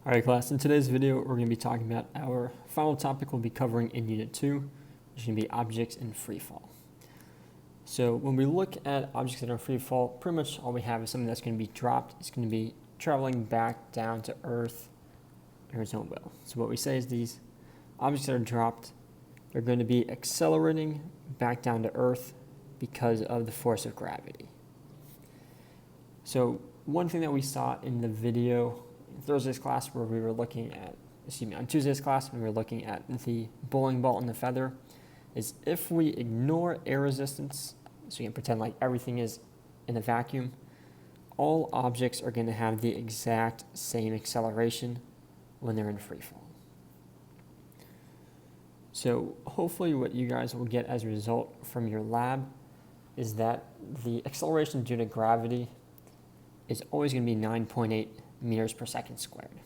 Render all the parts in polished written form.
Alright class, in today's video we're going to be talking about our final topic we'll be covering in Unit 2, which is going to be objects in free fall. So when we look at objects that are in free fall, pretty much all we have is something that's going to be dropped. It's going to be traveling back down to Earth in its own will. So what we say is these objects that are dropped, they're going to be accelerating back down to Earth because of the force of gravity. So one thing that we saw in the video Thursday's class where we were looking at, on Tuesday's class when we were looking at the bowling ball and the feather, is if we ignore air resistance, so you can pretend like everything is in a vacuum, all objects are going to have the exact same acceleration when they're in free fall. So hopefully what you guys will get as a result from your lab is that the acceleration due to gravity is always going to be 9.8 meters per second squared.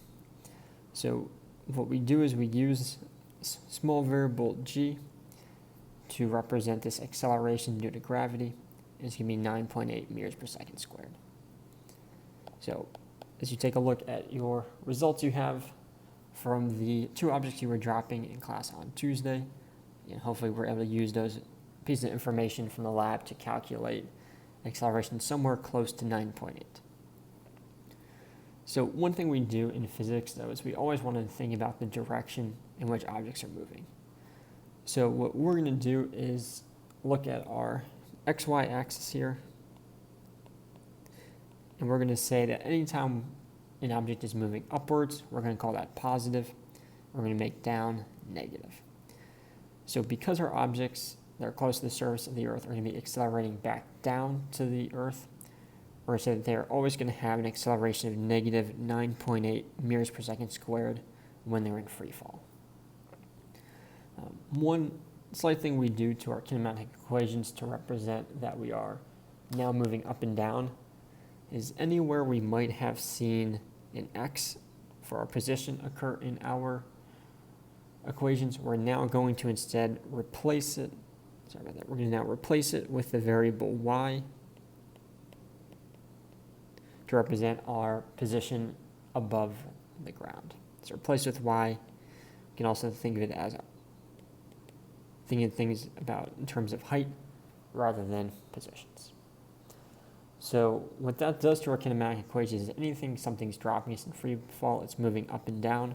So what we do is we use small variable g to represent this acceleration due to gravity. It's going to be 9.8 meters per second squared. So as you take a look at your results you have from the two objects you were dropping in class on Tuesday, and hopefully we're able to use those pieces of information from the lab to calculate acceleration somewhere close to 9.8. So one thing we do in physics, though, is we always want to think about the direction in which objects are moving. So what we're going to do is look at our xy axis here, and we're going to say that anytime an object is moving upwards, we're going to call that positive. We're going to make down negative. So because our objects that are close to the surface of the Earth are going to be accelerating back down to the Earth, we're going to say that they're always going to have an acceleration of negative 9.8 meters per second squared when they're in free fall. One slight thing we do to our kinematic equations to represent that we are now moving up and down is anywhere we might have seen an x for our position occur in our equations, we're now going to instead replace it. Sorry about that. We're going to now replace it with the variable y to represent our position above the ground. So replace with y. You can also think of it as thinking of things about in terms of height rather than positions. So what that does to our kinematic equations is anything something's dropping us in free fall, it's moving up and down.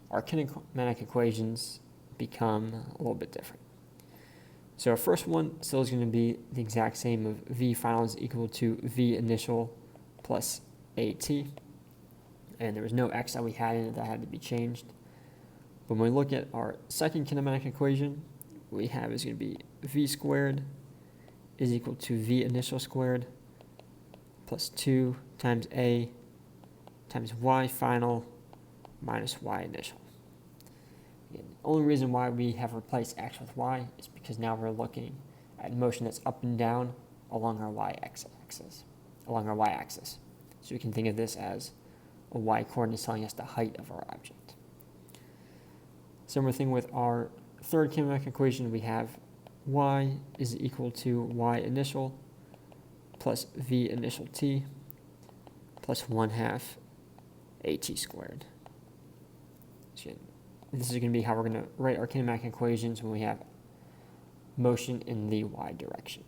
Our kinematic equations become a little bit different. So our first one still is going to be the exact same of v final is equal to v initial plus at, and there was no x that we had in it that had to be changed. But when we look at our second kinematic equation, what we have is going to be v squared is equal to v initial squared plus 2 times a times y final minus y initial. Again, the only reason why we have replaced x with y is because now we're looking at motion that's up and down along our y-axis. So we can think of this as a y-coordinate telling us the height of our object. Similar thing with our third kinematic equation, we have y is equal to y initial plus v initial t plus 1/2 at squared. So this is going to be how we're going to write our kinematic equations when we have motion in the y direction.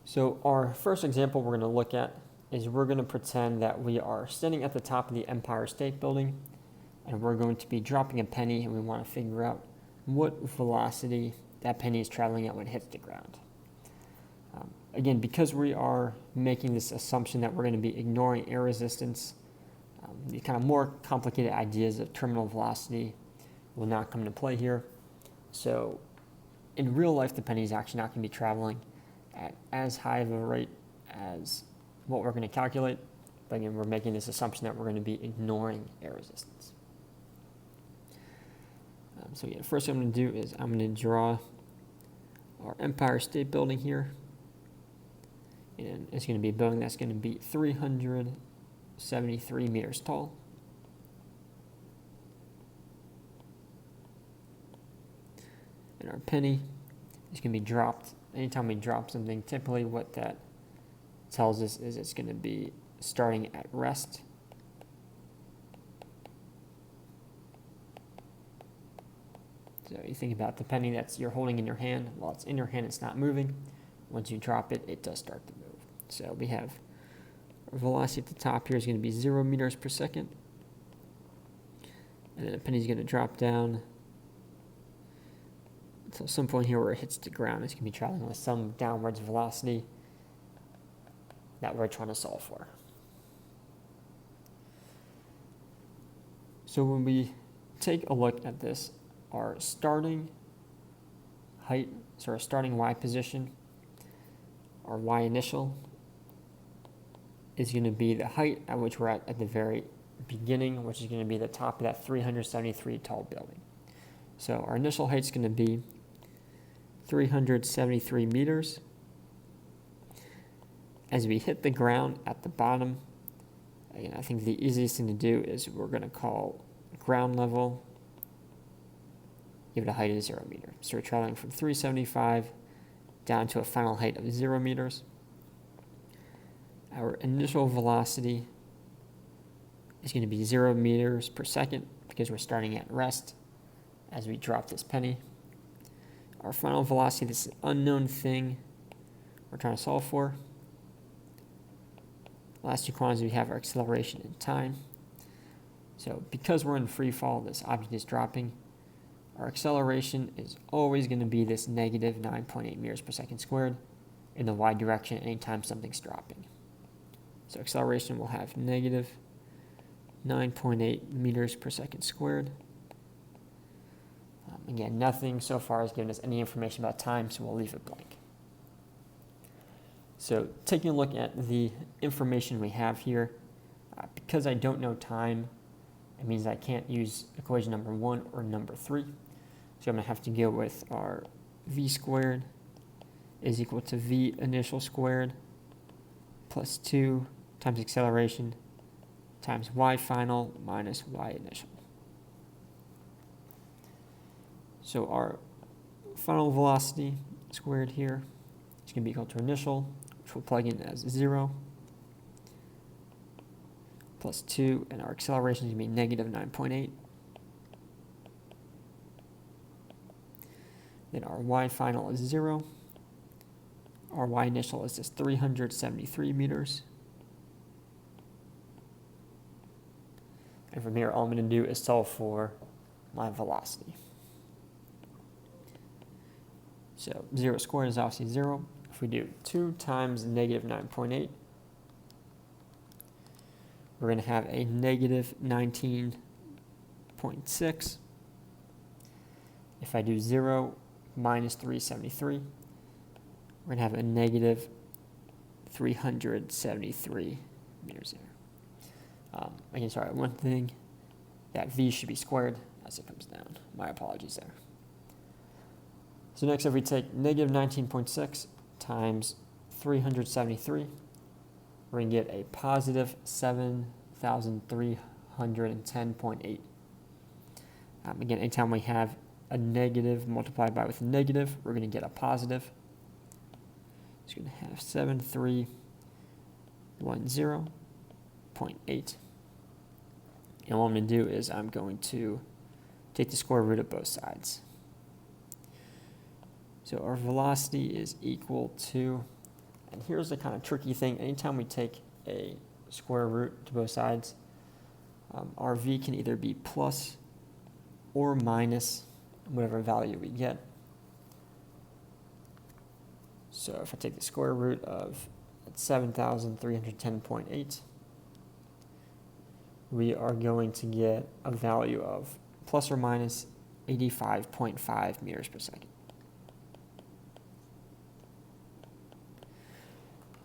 So our first example we're going to look at is we're going to pretend that we are standing at the top of the Empire State Building and we're going to be dropping a penny and we want to figure out what velocity that penny is traveling at when it hits the ground. Again, because we are making this assumption that we're going to be ignoring air resistance, the kind of more complicated ideas of terminal velocity will not come into play here. So in real life, the penny is actually not going to be traveling at as high of a rate as what we're going to calculate, but again, we're making this assumption that we're going to be ignoring air resistance. So yeah, first thing I'm going to do is I'm going to draw our Empire State Building here, and it's going to be a building that's going to be 373 meters tall. And our penny is going to be dropped. Anytime we drop something, typically what that tells us is it's going to be starting at rest. So you think about the penny that you're holding in your hand. While it's in your hand, it's not moving. Once you drop it, it does start to move. So we have our velocity at the top here is going to be 0 meters per second. And then the penny is going to drop down until some point here where it hits the ground. It's going to be traveling with some downwards velocity that we're trying to solve for. So when we take a look at this, our starting height, so our starting Y position, our Y initial, is going to be the height at which we're at the very beginning, which is going to be the top of that 373 tall building. So our initial height is going to be 373 meters. As we hit the ground at the bottom, again, I think the easiest thing to do is we're going to call ground level, give it a height of 0 meters. So we're traveling from 375 down to a final height of 0 meters. Our initial velocity is going to be 0 meters per second because we're starting at rest as we drop this penny. Our final velocity, this unknown thing we're trying to solve for. Last two quantities, we have our acceleration and time. So because we're in free fall, this object is dropping. Our acceleration is always going to be this negative 9.8 meters per second squared in the y direction anytime something's dropping. So acceleration will have negative 9.8 meters per second squared. Again, nothing so far has given us any information about time, so we'll leave it blank. So taking a look at the information we have here, because I don't know time, it means I can't use equation number 1 or number 3. So I'm going to have to go with our v squared is equal to v initial squared plus 2 times acceleration times y final minus y initial. So our final velocity squared here is going to be equal to initial, which we'll plug in as 0, plus 2, and our acceleration is going to be negative 9.8. Then our y final is 0. Our y initial is just 373 meters. And from here, all I'm going to do is solve for my velocity. So 0 squared is obviously 0. If we do 2 times negative 9.8, we're going to have a negative 19.6. If I do 0 minus 373, we're going to have a negative 373 meters there. Again, sorry, one thing, that v should be squared as it comes down. My apologies there. So next, if we take negative 19.6 times 373, we're going to get a positive 7,310.8. Again, anytime we have a negative multiplied by with a negative, we're going to get a positive. It's going to have 7,310.8. And what I'm going to do is I'm going to take the square root of both sides. So our velocity is equal to, and here's the kind of tricky thing, anytime we take a square root to both sides, our v can either be plus or minus whatever value we get. So if I take the square root of 7,310.8, we are going to get a value of plus or minus 85.5 meters per second.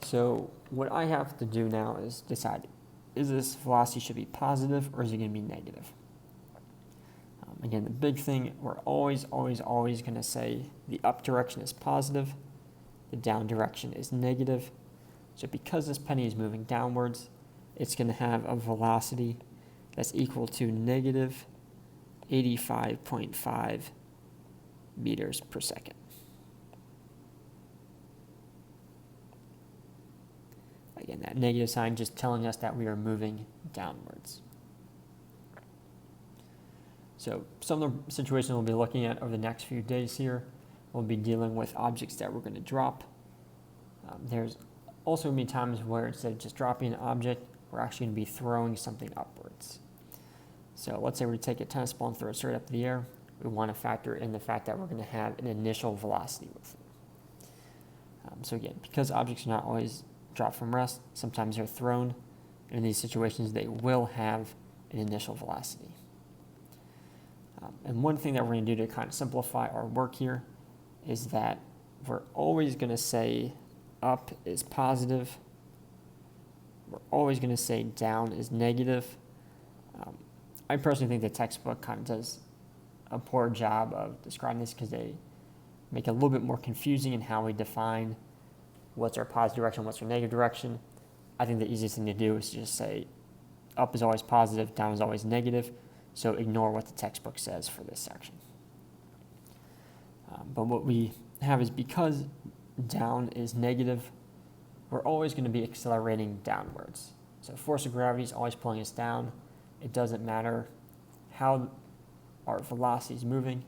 So what I have to do now is decide, is this velocity should be positive or is it going to be negative? Again, the big thing, we're always going to say the up direction is positive, the down direction is negative. So because this penny is moving downwards, it's going to have a velocity that's equal to negative 85.5 meters per second. Again, that negative sign just telling us that we are moving downwards. So some of the situations we'll be looking at over the next few days here, we'll be dealing with objects that we're going to drop. There's also going to be times where instead of just dropping an object, we're actually going to be throwing something upwards. So let's say we take a tennis ball and throw it straight up in the air. We want to factor in the fact that we're going to have an initial velocity with it. So again, because objects are not always dropped from rest, sometimes they're thrown. In these situations, they will have an initial velocity. And one thing that we're going to do to kind of simplify our work here is that we're always going to say up is positive. We're always going to say down is negative. I personally think the textbook kind of does a poor job of describing this because they make it a little bit more confusing in how we define what's our positive direction, what's our negative direction. I think the easiest thing to do is to just say up is always positive, down is always negative. So ignore what the textbook says for this section. But what we have is because down is negative, we're always going to be accelerating downwards. So force of gravity is always pulling us down. It doesn't matter how our velocity is moving.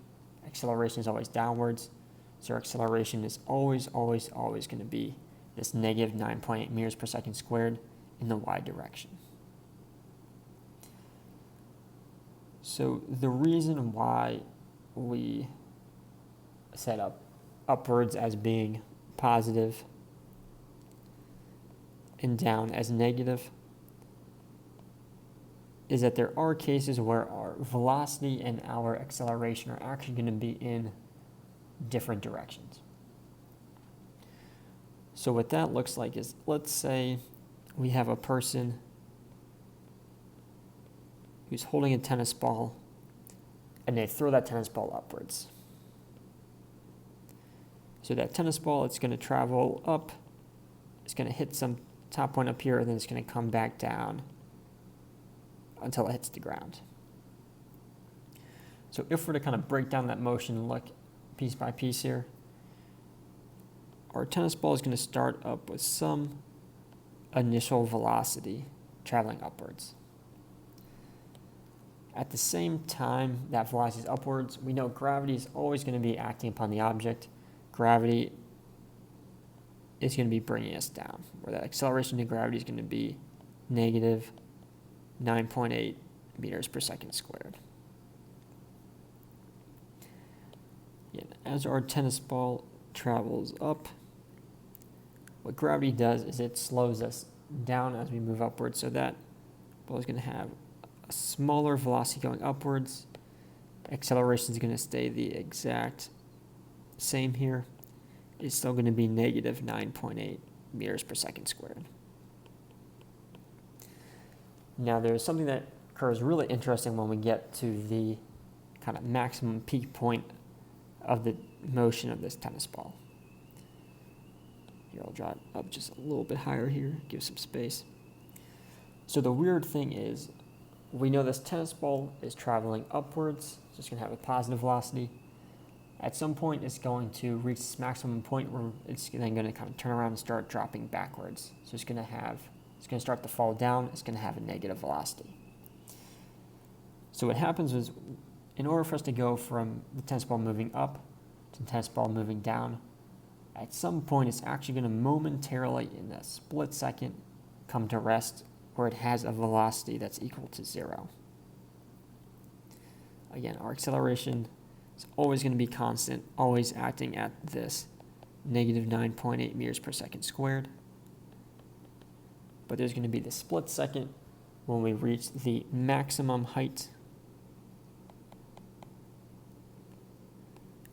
Acceleration is always downwards. So our acceleration is always going to be this negative 9.8 meters per second squared in the y direction. So the reason why we set up upwards as being positive and down as negative is that there are cases where our velocity and our acceleration are actually going to be in different directions. So what that looks like is, let's say we have a person who's holding a tennis ball and they throw that tennis ball upwards. So that tennis ball, it's going to travel up, it's going to hit some top point up here, and then it's going to come back down until it hits the ground. So if we're to kind of break down that motion and look piece by piece here, our tennis ball is going to start up with some initial velocity traveling upwards. At the same time that velocity is upwards, we know gravity is always going to be acting upon the object. Gravity is going to be bringing us down, where that acceleration to gravity is going to be negative 9.8 meters per second squared. And as our tennis ball travels up, what gravity does is it slows us down as we move upwards, so that ball is going to have a smaller velocity going upwards. Acceleration is going to stay the exact same here. It's still going to be negative 9.8 meters per second squared. Now there's something that occurs really interesting when we get to the kind of maximum peak point of the motion of this tennis ball. Here, I'll draw it up just a little bit higher here, give some space. So the weird thing is, we know this tennis ball is traveling upwards, so it's going to have a positive velocity. At some point, it's going to reach this maximum point where it's then going to kind of turn around and start dropping backwards. So it's going to start to fall down. It's going to have a negative velocity. So what happens is, in order for us to go from the tennis ball moving up to the tennis ball moving down, at some point it's actually going to momentarily, in a split second, come to rest where it has a velocity that's equal to 0. Again, our acceleration is always going to be constant, always acting at this negative 9.8 meters per second squared. But there's going to be the split second when we reach the maximum height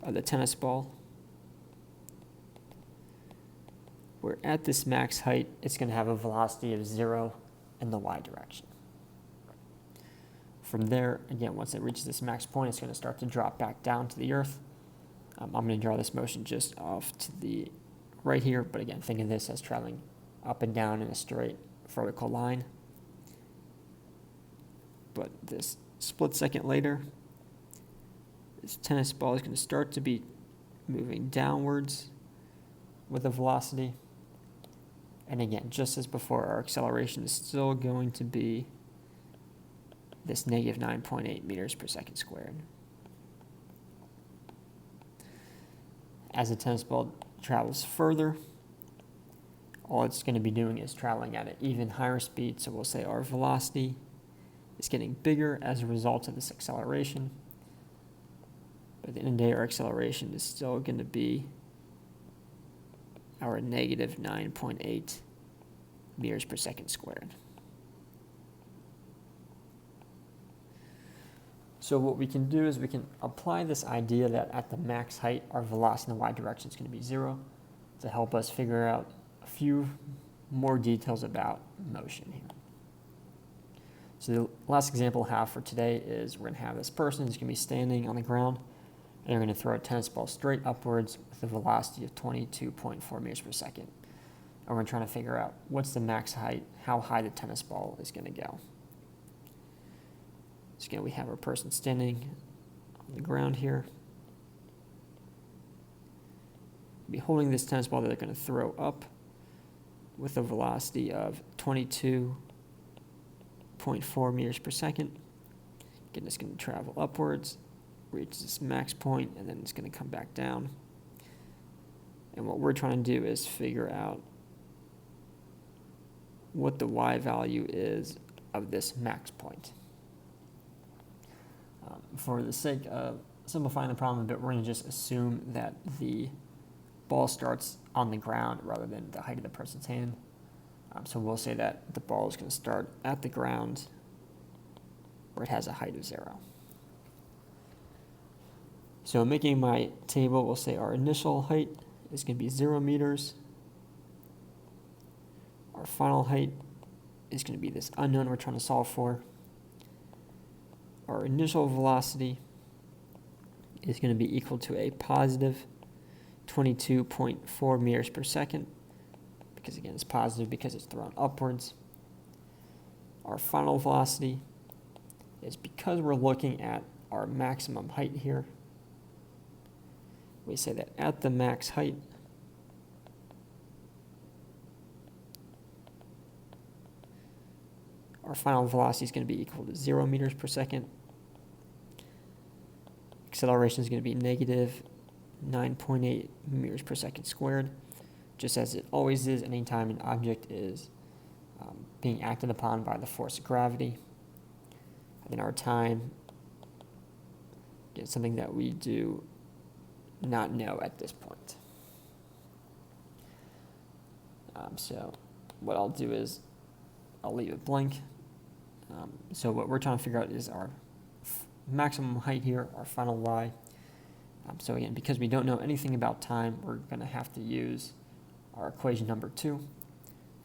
of the tennis ball, where at this max height, it's going to have a velocity of 0 in the y direction. From there, again, once it reaches this max point, it's going to start to drop back down to the earth. I'm going to draw this motion just off to the right here, but again, think of this as traveling up and down in a straight vertical line. But this split second later, this tennis ball is going to start to be moving downwards with a velocity. And again, just as before, our acceleration is still going to be this negative 9.8 meters per second squared. As the tennis ball travels further, all it's going to be doing is traveling at an even higher speed. So we'll say our velocity is getting bigger as a result of this acceleration. But at the end of the day, our acceleration is still going to be our negative 9.8 meters per second squared. So what we can do is we can apply this idea that at the max height, our velocity in the y direction is going to be 0 to help us figure out a few more details about motion here. So the last example we'll have for today is we're going to have this person who's going to be standing on the ground, and they're going to throw a tennis ball straight upwards with a velocity of 22.4 meters per second. And we're trying to figure out what's the max height, how high the tennis ball is going to go. So again, we have our person standing on the ground here. Be holding this tennis ball that they're going to throw up with a velocity of 22.4 meters per second. Again, it's going to travel upwards, reach this max point, and then it's going to come back down. And what we're trying to do is figure out what the y value is of this max point. For the sake of simplifying the problem a bit, we're going to just assume that the ball starts on the ground rather than the height of the person's hand. So we'll say that the ball is going to start at the ground where it has a height of 0. So making my table, we'll say our initial height is going to be 0 meters. Our final height is going to be this unknown we're trying to solve for. Our initial velocity is going to be equal to a positive 22.4 meters per second, because again, it's positive because it's thrown upwards. Our final velocity is, because we're looking at our maximum height here, we say that at the max height, our final velocity is going to be equal to 0 meters per second. Acceleration is going to be negative 9.8 meters per second squared, just as it always is anytime an object is being acted upon by the force of gravity. And then our time is something that we do not know at this point. So what I'll do is I'll leave it blank. So what we're trying to figure out is our maximum height here, our final y. So again, because we don't know anything about time, we're going to have to use our equation number 2.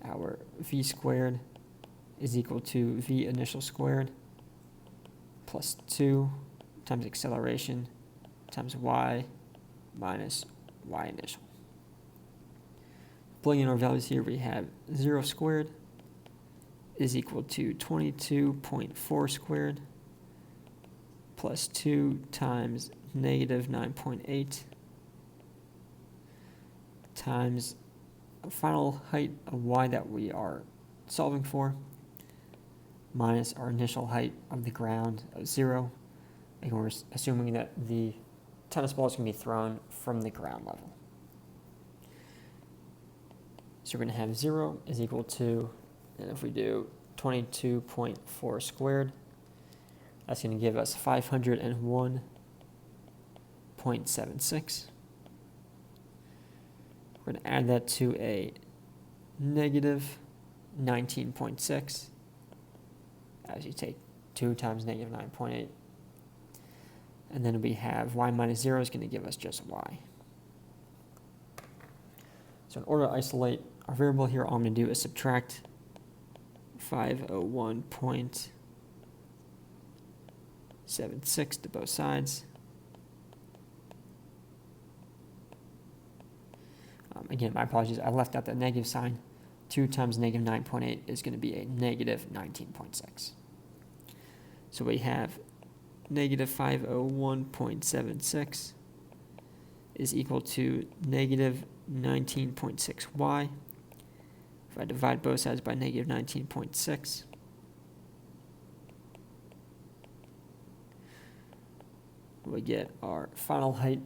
Our v squared is equal to v initial squared plus 2 times acceleration times y minus y initial. Plugging in our values here, we have 0 squared is equal to 22.4 squared plus 2 times negative 9.8 times the final height of y that we are solving for minus our initial height of the ground of 0. And we're assuming that the tennis ball is going to be thrown from the ground level. So we're going to have 0 is equal to, and if we do 22.4 squared, that's going to give us 501.76. We're going to add that to a negative 19.6, as you take 2 times negative 9.8. And then we have y minus 0 is going to give us just y. So in order to isolate our variable here, all I'm going to do is subtract 501.76 to both sides. Again, my apologies, I left out the negative sign. 2 times negative 9.8 is going to be a negative 19.6. So we have negative 501.76 is equal to negative 19.6y. If I divide both sides by negative 19.6, we get our final height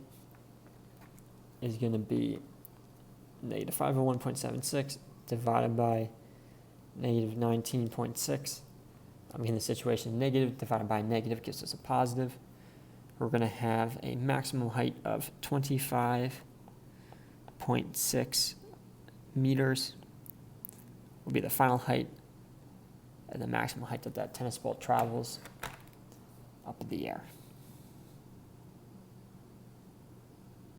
is going to be negative 501.76 divided by negative 19.6. In the situation negative divided by negative gives us a positive. We're going to have a maximum height of 25.6 meters will be the final height and the maximum height that that tennis ball travels up in the air.